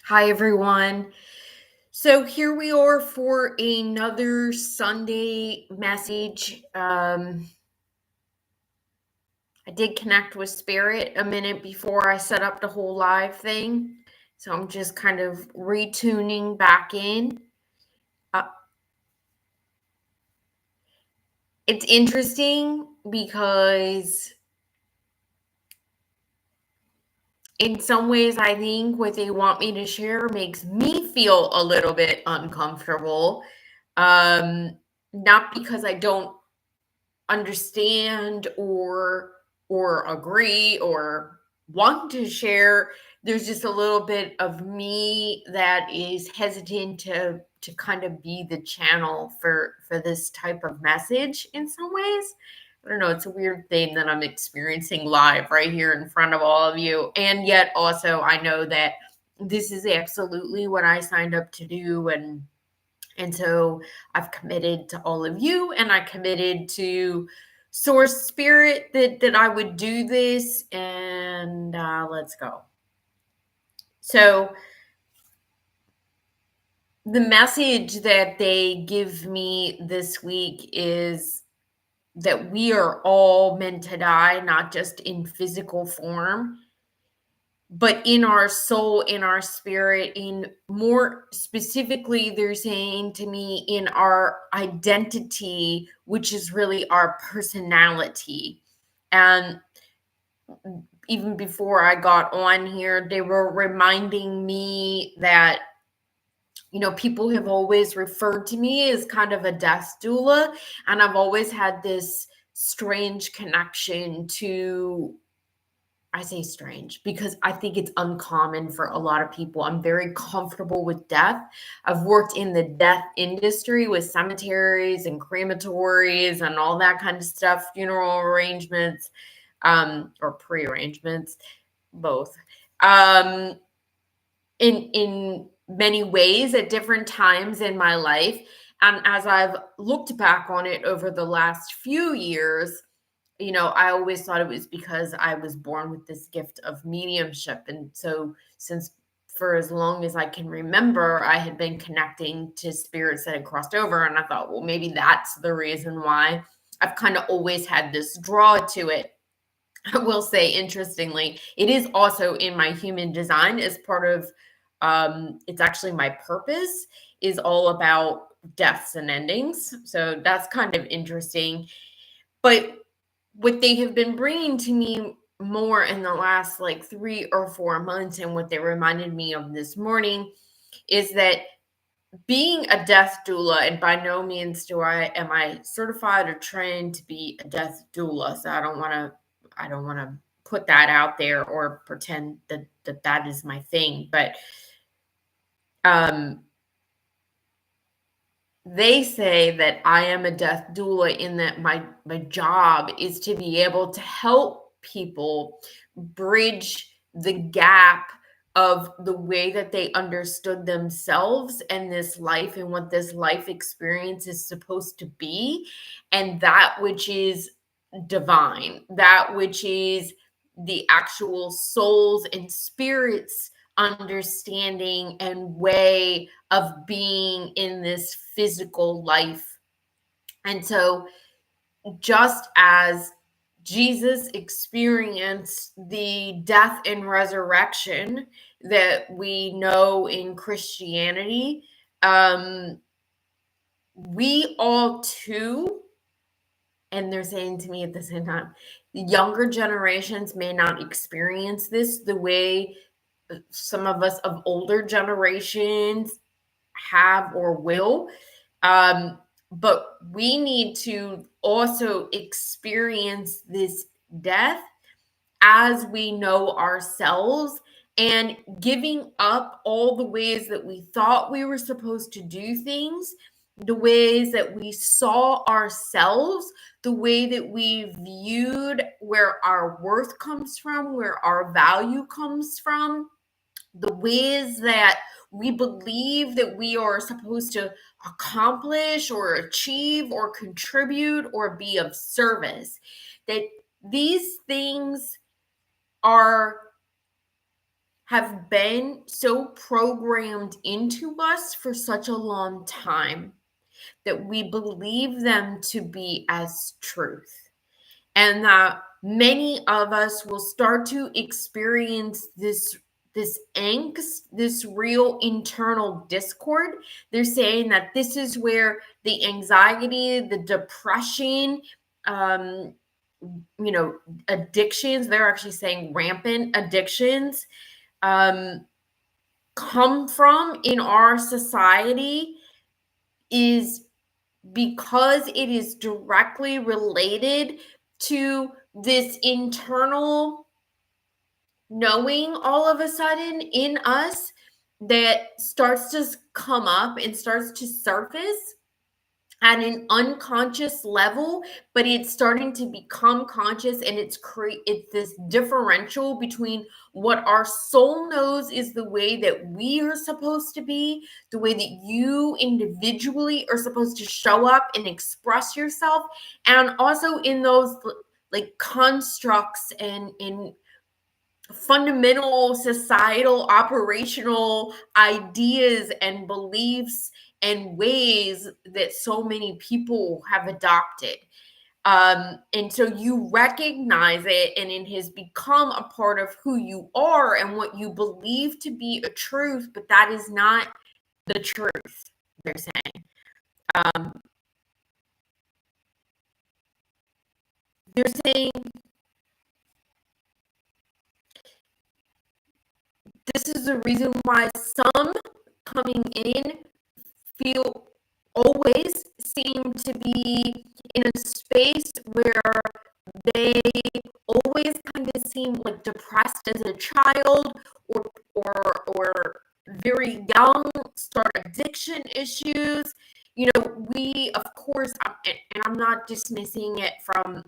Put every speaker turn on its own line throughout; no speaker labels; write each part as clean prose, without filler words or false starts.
Hi, everyone. So here we are for another Sunday message. I did connect with Spirit a minute before I set up the whole live thing. So I'm just kind of retuning back in. Uh, it's interesting because in some ways, I think what they want me to share makes me feel a little bit uncomfortable. Um, Not because I don't understand or agree or want to share. There's just a little bit of me that is hesitant to kind of be the channel for this type of message in some ways. I don't know, it's a weird thing that I'm experiencing live right here in front of all of you, and yet also I know that this is absolutely what I signed up to do. And so I've committed to all of you, and I committed to Source Spirit that I would do this, and let's go. So the message that they give me this week is that we are all meant to die, not just in physical form, but in our soul, in our spirit, in more specifically, they're saying to me in our identity, which is really our personality. And even before I got on here, they were reminding me that, people have always referred to me as kind of a death doula. And I've always had this strange connection to, I say strange because I think it's uncommon for a lot of people. I'm very comfortable with death. I've worked in the death industry with cemeteries and crematories and all that kind of stuff, funeral arrangements, or pre-arrangements, both. Um, in many ways at different times in my life. And as I've looked back on it over the last few years, I always thought it was because I was born with this gift of mediumship. And so, since for as long as I can remember, I had been connecting to spirits that had crossed over. And I thought, well, maybe that's the reason why I've kind of always had this draw to it. I will say, interestingly, it is also in my human design as part of, it's actually my purpose is all about deaths and endings. So that's kind of interesting. But what they have been bringing to me more in the last like 3 or 4 months, and what they reminded me of this morning, is that being a death doula, and by no means am I certified or trained to be a death doula. So I don't want to put that out there or pretend that is my thing. But um they say that I am a death doula in that my job is to be able to help people bridge the gap of the way that they understood themselves and this life and what this life experience is supposed to be, and that which is divine, that which is the actual souls and spirits understanding and way of being in this physical life. And so, just as Jesus experienced the death and resurrection that we know in Christianity, we all too, and they're saying to me at the same time, the younger generations may not experience this the way some of us of older generations have or will. But we need to also experience this death as we know ourselves, and giving up all the ways that we thought we were supposed to do things, the ways that we saw ourselves, the way that we viewed where our worth comes from, where our value comes from, the ways that we believe that we are supposed to accomplish or achieve or contribute or be of service. That these things are have been so programmed into us for such a long time that we believe them to be as truth. And that many of us will start to experience this angst, this real internal discord. They're saying that this is where the anxiety, the depression, um, addictions, they're actually saying rampant addictions, um, come from in our society, is because it is directly related to this internal knowing all of a sudden in us that starts to come up and starts to surface at an unconscious level, but it's starting to become conscious, and it's this differential between what our soul knows is the way that we are supposed to be, the way that you individually are supposed to show up and express yourself, and also in those like constructs and in fundamental societal operational ideas and beliefs and ways that so many people have adopted. And so you recognize it, and it has become a part of who you are and what you believe to be a truth, but that is not the truth, they're saying. They're saying this is the reason why some coming in feel always seem to be in a space where they always kind of seem like depressed as a child, or very young, start addiction issues. We, of course, and I'm not dismissing it from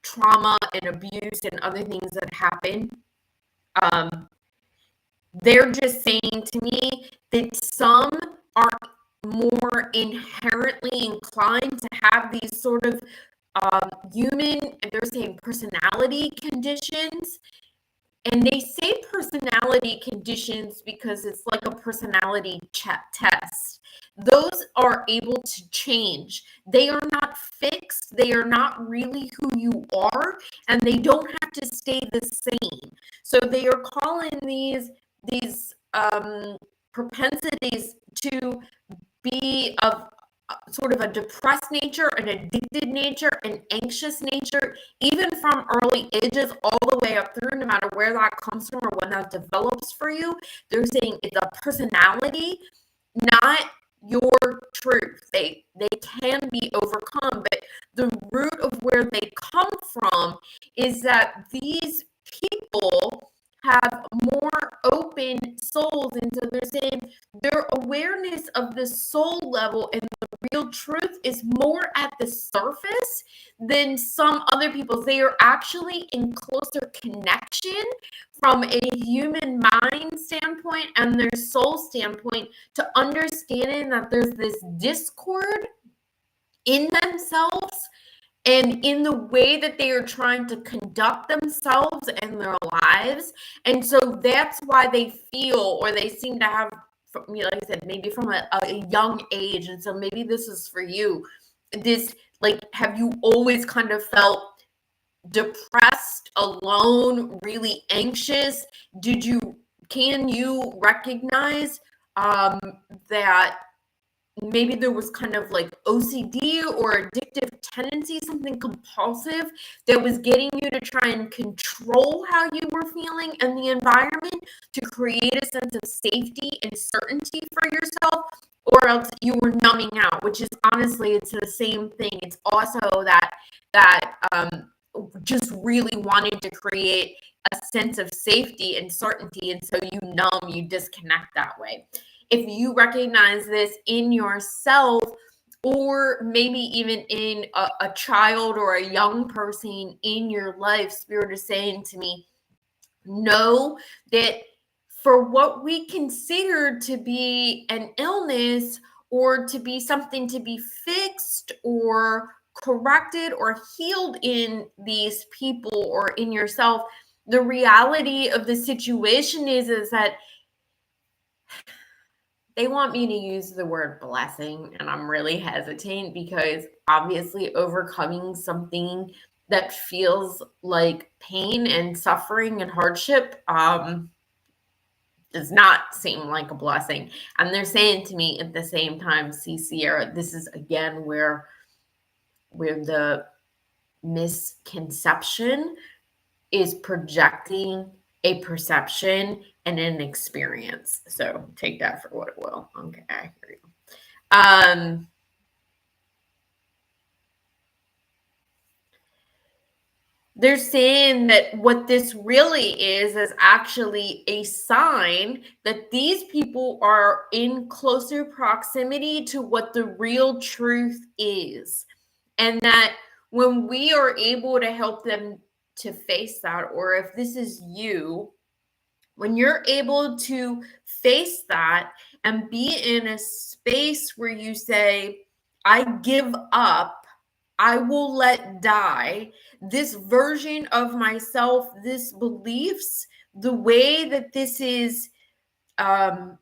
trauma and abuse and other things that happen. They're just saying to me that some are more inherently inclined to have these sort of human, they're saying personality conditions. And they say personality conditions because it's like a personality test. Those are able to change. They are not fixed. They are not really who you are, and they don't have to stay the same. So they are calling these propensities to be of sort of a depressed nature, an addicted nature, an anxious nature, even from early ages all the way up through, no matter where that comes from or when that develops for you. They're saying it's a personality, not your truth. They can be overcome, but the root of where they come from is that these people have more open souls, and so they're saying their awareness of the soul level and the real truth is more at the surface than some other people's. They are actually in closer connection from a human mind standpoint and their soul standpoint to understanding that there's this discord in themselves and in the way that they are trying to conduct themselves and their lives. And so that's why they feel, or they seem to have, like I said, maybe from a young age. And so maybe this is for you. This, like, have you always kind of felt depressed, alone, really anxious? Can you recognize that maybe there was kind of like OCD or addictive tendency, something compulsive that was getting you to try and control how you were feeling and the environment to create a sense of safety and certainty for yourself? Or else you were numbing out, which is honestly, it's the same thing. It's also that just really wanted to create a sense of safety and certainty, and so you numb, you disconnect that way. If you recognize this in yourself, or maybe even in a child or a young person in your life, Spirit is saying to me, know that for what we consider to be an illness or to be something to be fixed or corrected or healed in these people or in yourself, the reality of the situation is that they want me to use the word blessing, and I'm really hesitant because obviously overcoming something that feels like pain and suffering and hardship does not seem like a blessing. And they're saying to me at the same time, see, Sierra, this is again where the misconception is projecting a perception and an experience. So take that for what it will. Okay, here we go. They're saying that what this really is actually a sign that these people are in closer proximity to what the real truth is. And that when we are able to help them to face that, or if this is you, when you're able to face that and be in a space where you say, I give up, I will let die this version of myself, this beliefs, the way that this is, the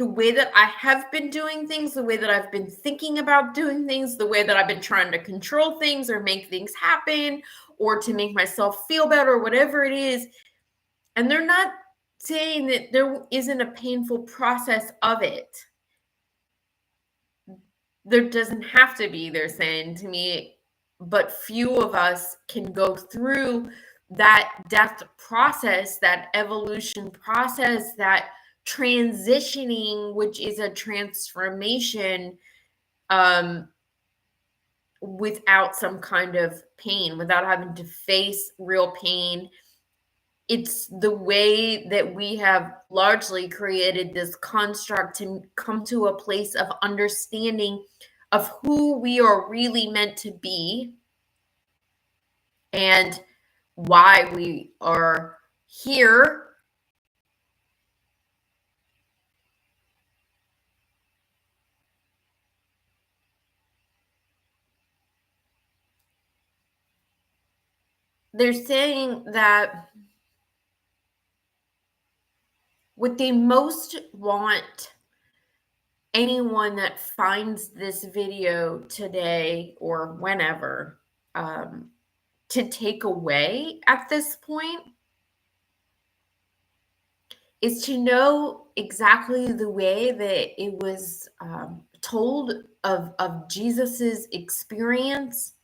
way that I have been doing things, the way that I've been thinking about doing things, the way that I've been trying to control things or make things happen or to make myself feel better, whatever it is. And they're not saying that there isn't a painful process of it. There doesn't have to be, they're saying to me, but few of us can go through that death process, that evolution process, that transitioning, which is a transformation, without some kind of pain, without having to face real pain. It's the way that we have largely created this construct to come to a place of understanding of who we are really meant to be and why we are here. They're saying that what they most want anyone that finds this video today or whenever to take away at this point is to know exactly the way that it was told of Jesus's experience,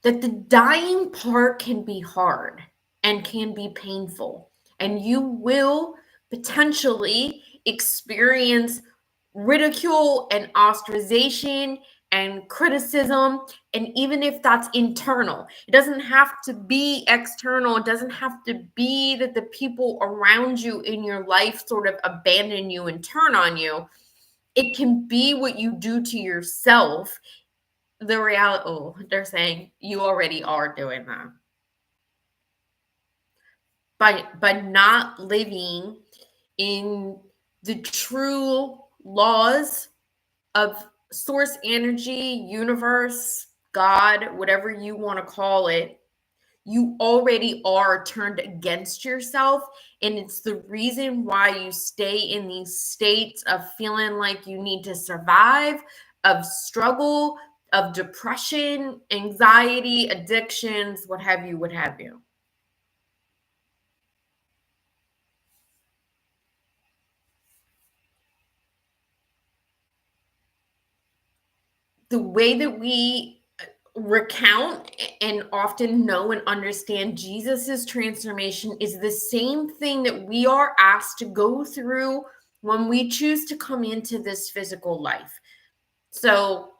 that the dying part can be hard and can be painful, and you will potentially experience ridicule and ostracization and criticism. And even if that's internal, it doesn't have to be external. It doesn't have to be that the people around you in your life sort of abandon you and turn on you. It can be what you do to yourself. The reality, oh, they're saying you already are doing that by not living in the true laws of source energy, universe, God, whatever you want to call it. You already are turned against yourself. And it's the reason why you stay in these states of feeling like you need to survive, of struggle, of depression, anxiety, addictions, what have you, what have you. The way that we recount and often know and understand Jesus's transformation is the same thing that we are asked to go through when we choose to come into this physical life. So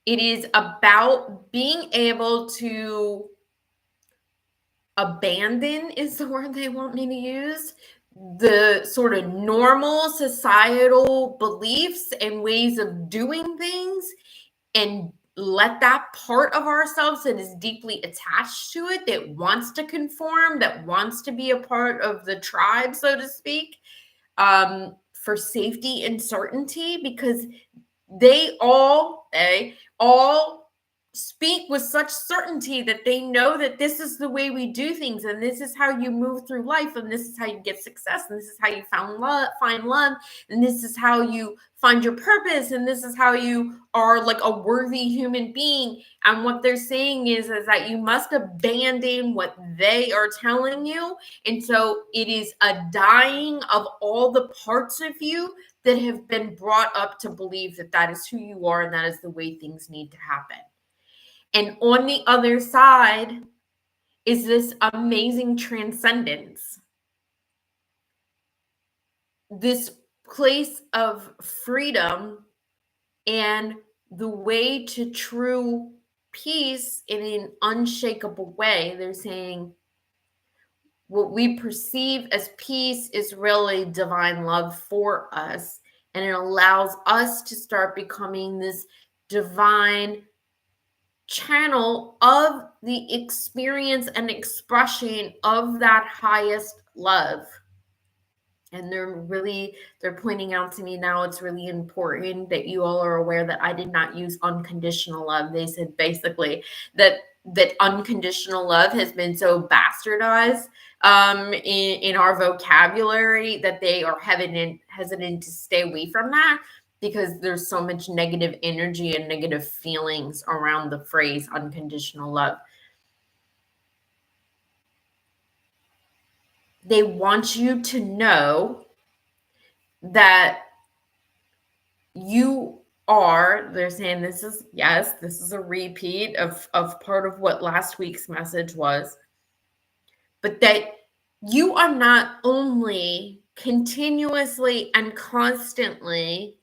it is about being able to abandon, is the word they want me to use, the sort of normal societal beliefs and ways of doing things, and let that part of ourselves that is deeply attached to it, that wants to conform, that wants to be a part of the tribe, so to speak, for safety and certainty, because they all speak with such certainty that they know that this is the way we do things, and this is how you move through life, and this is how you get success, and this is how you find love, and this is how you find your purpose, and this is how you are like a worthy human being. And what they're saying is that you must abandon what they are telling you. And so it is a dying of all the parts of you that have been brought up to believe that that is who you are and that is the way things need to happen. And on the other side is this amazing transcendence, this place of freedom, and the way to true peace in an unshakable way. They're saying what we perceive as peace is really divine love for us, and it allows us to start becoming this divine channel of the experience and expression of that highest love. And they're pointing out to me now, it's really important that you all are aware that I did not use unconditional love. They said basically that unconditional love has been so bastardized in our vocabulary that they are hesitant to stay away from that, because there's so much negative energy and negative feelings around the phrase unconditional love. They want you to know that they're saying this is a repeat of part of what last week's message was, but that you are not only continuously and constantly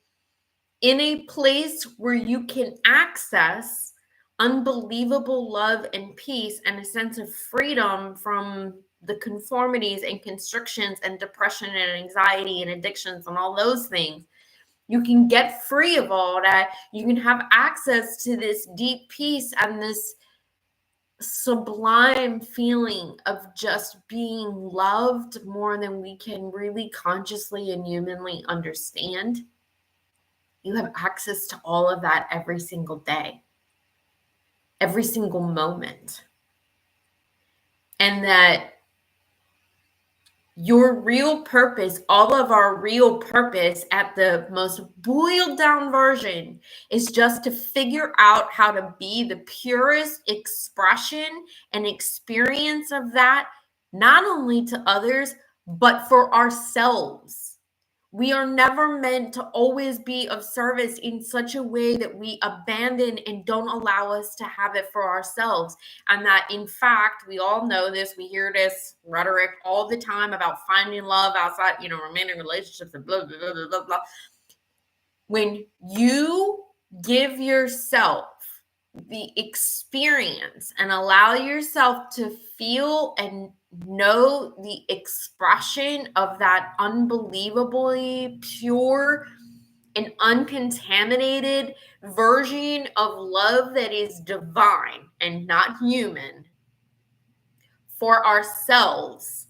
in a place where you can access unbelievable love and peace and a sense of freedom from the conformities and constrictions and depression and anxiety and addictions and all those things. You can get free of all that. You can have access to this deep peace and this sublime feeling of just being loved more than we can really consciously and humanly understand. You have access to all of that every single day, every single moment. And that your real purpose, all of our real purpose at the most boiled down version, is just to figure out how to be the purest expression and experience of that, not only to others, but for ourselves. We are never meant to always be of service in such a way that we abandon and don't allow us to have it for ourselves. And that, in fact, we all know this, we hear this rhetoric all the time about finding love outside, romantic relationships and blah, blah, blah, blah, blah, blah. When you give yourself the experience and allow yourself to feel and know the expression of that unbelievably pure and uncontaminated version of love that is divine and not human for ourselves,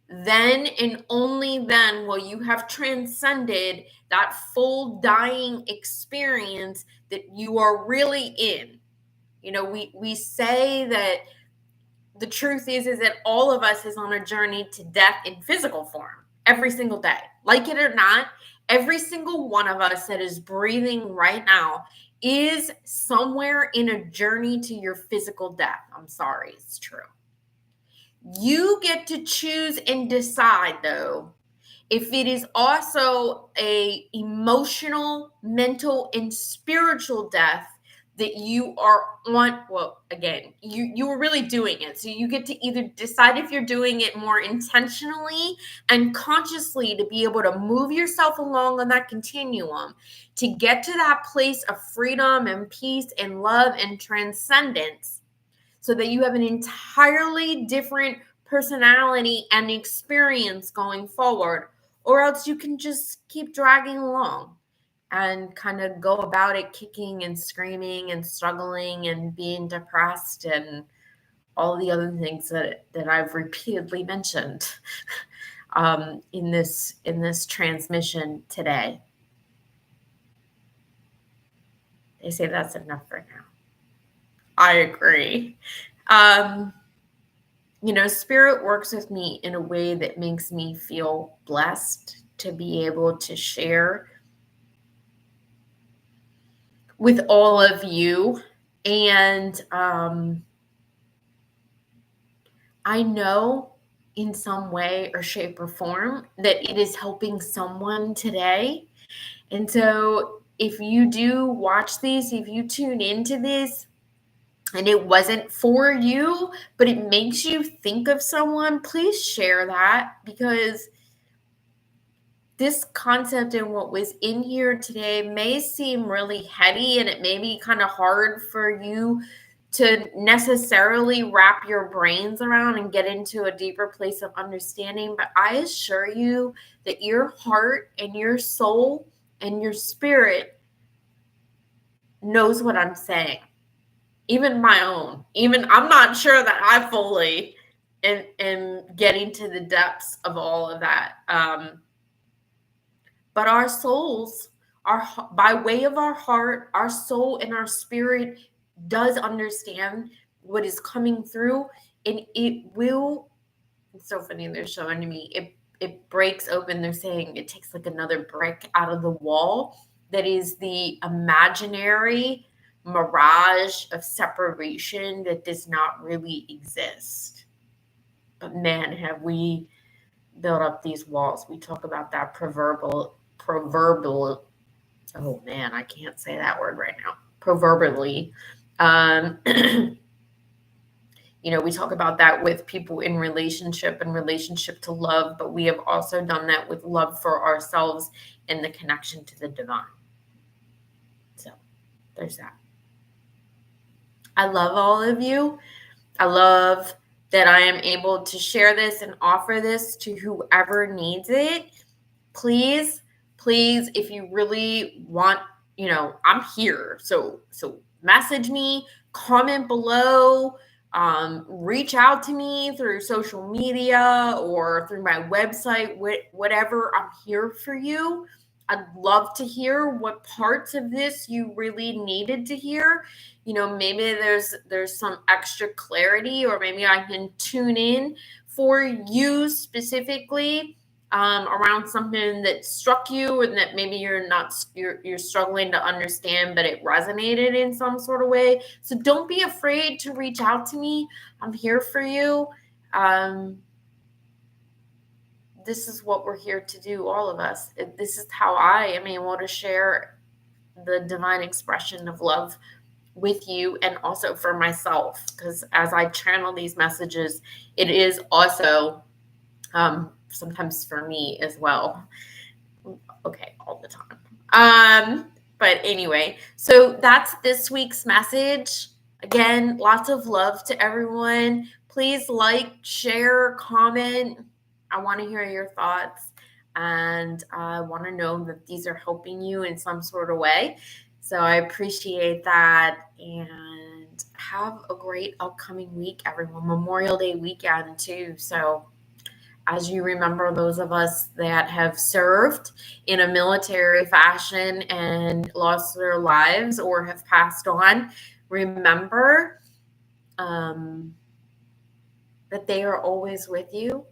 then and only then will you have transcended that full dying experience that you are really in. We say that the truth is that all of us is on a journey to death in physical form every single day. Like it or not, every single one of us that is breathing right now is somewhere in a journey to your physical death. I'm sorry, it's true. You get to choose and decide, though, if it is also a emotional, mental, and spiritual death that you are on. Well, again, you are really doing it. So you get to either decide if you're doing it more intentionally and consciously to be able to move yourself along on that continuum to get to that place of freedom and peace and love and transcendence, so that you have an entirely different personality and experience going forward, or else you can just keep dragging along and kind of go about it kicking and screaming and struggling and being depressed and all the other things that I've repeatedly mentioned in this transmission today. They say that's enough for now. I agree. Spirit works with me in a way that makes me feel blessed to be able to share with all of you. And I know in some way or shape or form that it is helping someone today. And so if you do watch these, if you tune into this, and it wasn't for you, but it makes you think of someone, please share that, because this concept and what was in here today may seem really heady, and it may be kind of hard for you to necessarily wrap your brains around and get into a deeper place of understanding. But I assure you that your heart and your soul and your spirit knows what I'm saying. Even my own. Even I'm not sure that I fully am getting to the depths of all of that. But our souls, by way of our heart, our soul and our spirit does understand what is coming through, and it will. It's so funny they're showing me it breaks open. They're saying it takes like another brick out of the wall that is the imaginary mirage of separation that does not really exist. But man, have we built up these walls. We talk about that proverbial, oh man, I can't say that word right now. Proverbially. We talk about that with people in relationship and relationship to love, but we have also done that with love for ourselves and the connection to the divine. So there's that. I love all of you. I love that I am able to share this and offer this to whoever needs it. Please, if you really want, I'm here. So message me, comment below, reach out to me through social media or through my website, whatever. I'm here for you. I'd love to hear what parts of this you really needed to hear. Maybe there's some extra clarity, or maybe I can tune in for you specifically around something that struck you and that maybe you're struggling to understand, but it resonated in some sort of way. So don't be afraid to reach out to me. I'm here for you. This is what we're here to do, all of us. This is how I am able to share the divine expression of love with you, and also for myself, because as I channel these messages, it is also sometimes for me as well. Okay, all the time. But anyway, so that's this week's message. Again, lots of love to everyone. Please like, share, comment. I want to hear your thoughts, and I want to know that these are helping you in some sort of way. So I appreciate that, and have a great upcoming week, everyone. Memorial Day weekend too. So as you remember, those of us that have served in a military fashion and lost their lives or have passed on, remember that they are always with you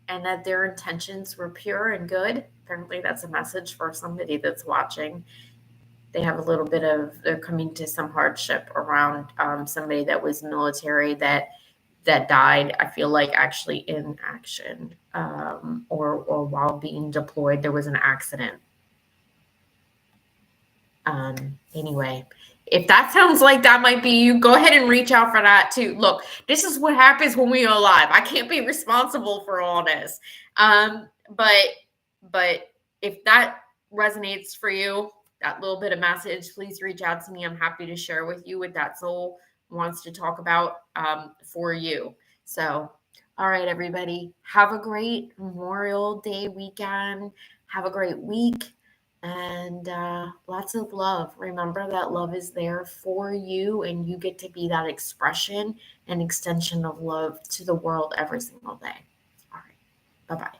and that their intentions were pure and good. Apparently, that's a message for somebody that's watching. They have they're coming to some hardship around somebody that was military that died, I feel like actually in action, or while being deployed. There was an accident. Anyway, if that sounds like that might be you, go ahead and reach out for that too. Look, this is what happens when we are alive. I can't be responsible for all this. But if that resonates for you, that little bit of message, please reach out to me. I'm happy to share with you what that soul wants to talk about for you. So, all right, everybody, have a great Memorial Day weekend. Have a great week, and lots of love. Remember that love is there for you, and you get to be that expression and extension of love to the world every single day. All right, bye-bye.